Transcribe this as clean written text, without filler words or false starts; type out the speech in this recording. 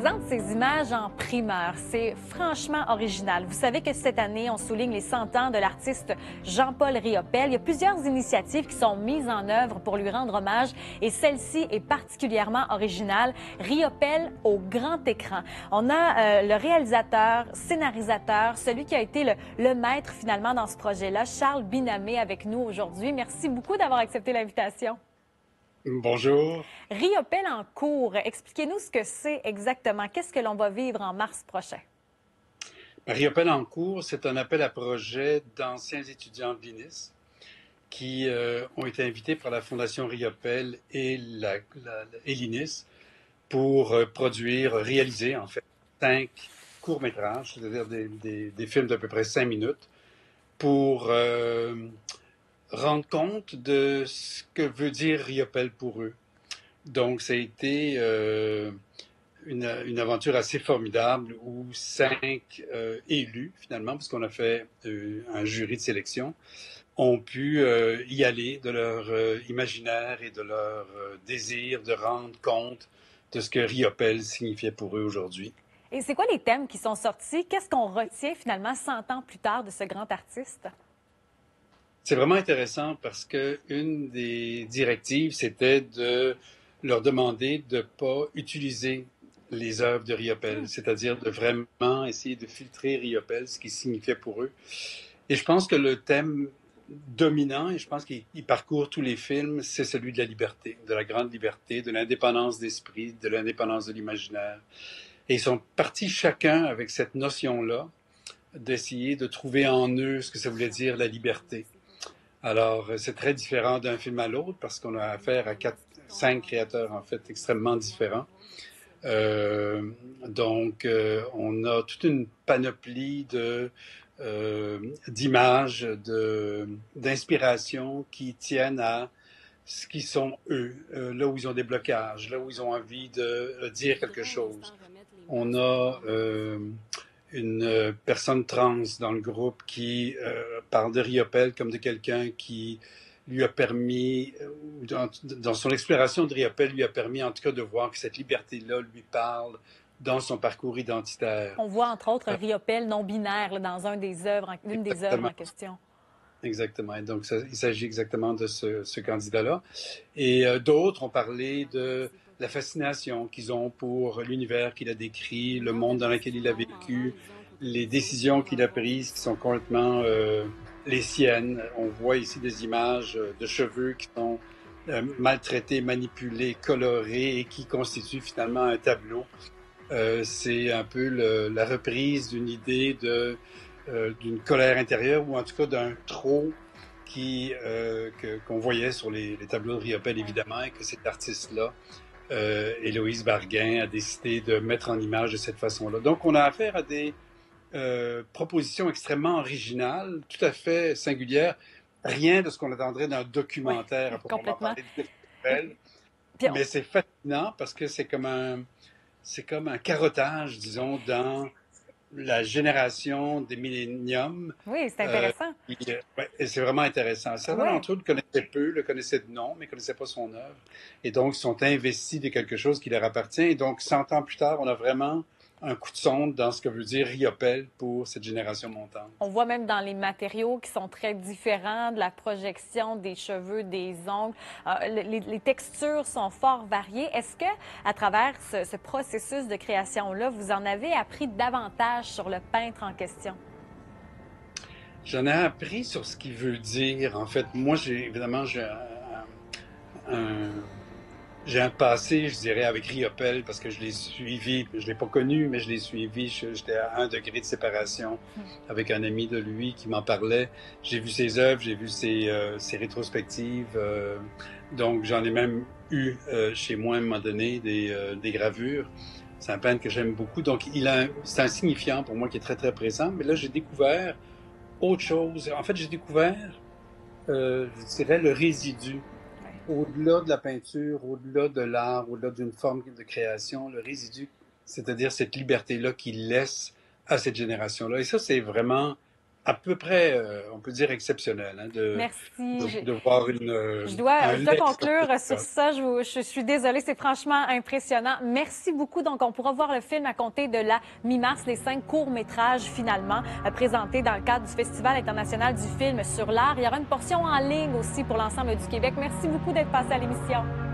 présente ces images en primeur. C'est franchement original. Vous savez que cette année, on souligne les 100 ans de l'artiste Jean-Paul Riopelle. Il y a plusieurs initiatives qui sont mises en œuvre pour lui rendre hommage et celle-ci est particulièrement originale. Riopelle au grand écran. On a le réalisateur, scénarisateur, celui qui a été le maître finalement dans ce projet-là, Charles Binamé, avec nous aujourd'hui. Merci beaucoup d'avoir accepté l'invitation. Bonjour. Riopelle en cours, expliquez-nous ce que c'est exactement. Qu'est-ce que l'on va vivre en mars prochain? Riopelle en cours, c'est un appel à projet d'anciens étudiants de l'INIS qui ont été invités par la Fondation Riopelle et l'INIS pour réaliser en fait 5 courts-métrages, c'est-à-dire des films d'à peu près 5 minutes, pour rendre compte de ce que veut dire Riopelle pour eux. Donc, ça a été une aventure assez formidable où 5 élus, finalement, parce qu'on a fait un jury de sélection, ont pu y aller de leur imaginaire et de leur désir de rendre compte de ce que Riopelle signifiait pour eux aujourd'hui. Et c'est quoi les thèmes qui sont sortis? Qu'est-ce qu'on retient finalement 100 ans plus tard de ce grand artiste? C'est vraiment intéressant parce que une des directives, c'était de leur demander de ne pas utiliser les œuvres de Riopelle, c'est-à-dire de vraiment essayer de filtrer Riopelle, ce qui signifiait pour eux. Et je pense que le thème dominant, et je pense qu'il parcourt tous les films, c'est celui de la liberté, de la grande liberté, de l'indépendance d'esprit, de l'indépendance de l'imaginaire. Et ils sont partis chacun avec cette notion-là d'essayer de trouver en eux ce que ça voulait dire la liberté. Alors, c'est très différent d'un film à l'autre parce qu'on a affaire à 5 créateurs, en fait, extrêmement différents. On a toute une panoplie d'images, d'inspiration qui tiennent à ce qu'ils sont eux, là où ils ont des blocages, là où ils ont envie de dire quelque chose. On a une personne trans dans le groupe qui parle de Riopelle comme de quelqu'un qui lui a permis, dans son exploration de Riopelle, lui a permis en tout cas de voir que cette liberté-là lui parle dans son parcours identitaire. On voit entre autres Riopelle non-binaire là, dans une des œuvres en question. Exactement. Donc, il s'agit exactement de ce candidat-là. Et d'autres ont parlé de la fascination qu'ils ont pour l'univers qu'il a décrit, le monde dans lequel il a vécu, les décisions qu'il a prises qui sont complètement les siennes. On voit ici des images de cheveux qui sont maltraités, manipulés, colorés et qui constituent finalement un tableau. C'est un peu la reprise d'une idée d'une colère intérieure ou en tout cas d'un trop qu'on voyait sur les tableaux de Riopelle, évidemment, et que cet artiste-là, Héloïse Barguin, a décidé de mettre en image de cette façon-là. Donc, on a affaire à des propositions extrêmement originales, tout à fait singulières, rien de ce qu'on attendrait d'un documentaire à proprement parler de Riopelle. Mais c'est fascinant parce que c'est comme un carottage, disons, dans la génération des milléniums. Oui, c'est intéressant. Et c'est vraiment intéressant. Certains d'entre eux le connaissaient de nom, mais ne connaissaient pas son œuvre. Et donc, ils sont investis de quelque chose qui leur appartient. Et donc, 100 ans plus tard, on a vraiment un coup de sonde dans ce que veut dire Riopelle pour cette génération montante. On voit même dans les matériaux qui sont très différents, de la projection des cheveux, des ongles. Les textures sont fort variées. Est-ce que, à travers ce processus de création-là, vous en avez appris davantage sur le peintre en question? J'en ai appris sur ce qu'il veut dire. En fait, moi, j'ai un passé, je dirais, avec Riopelle parce que je l'ai suivi. Je l'ai pas connu, mais je l'ai suivi. J'étais à 1 degré de séparation avec un ami de lui qui m'en parlait. J'ai vu ses œuvres, j'ai vu ses rétrospectives. Donc, j'en ai même eu chez moi à un moment donné des gravures. C'est un peintre que j'aime beaucoup. Donc, c'est un signifiant pour moi qui est très, très présent. Mais là, j'ai découvert autre chose. En fait, j'ai découvert, je dirais, le résidu. Au-delà de la peinture, au-delà de l'art, au-delà d'une forme de création, le résidu, c'est-à-dire cette liberté-là qu'il laisse à cette génération-là. Et ça, c'est vraiment à peu près, on peut dire exceptionnel, hein, Merci. de voir Je dois un lait conclure sortir. sur ça. Je suis désolée, c'est franchement impressionnant. Merci beaucoup. Donc, on pourra voir le film à compter de la mi-mars, les 5 courts-métrages finalement présentés dans le cadre du Festival international du film sur l'art. Il y aura une portion en ligne aussi pour l'ensemble du Québec. Merci beaucoup d'être passé à l'émission.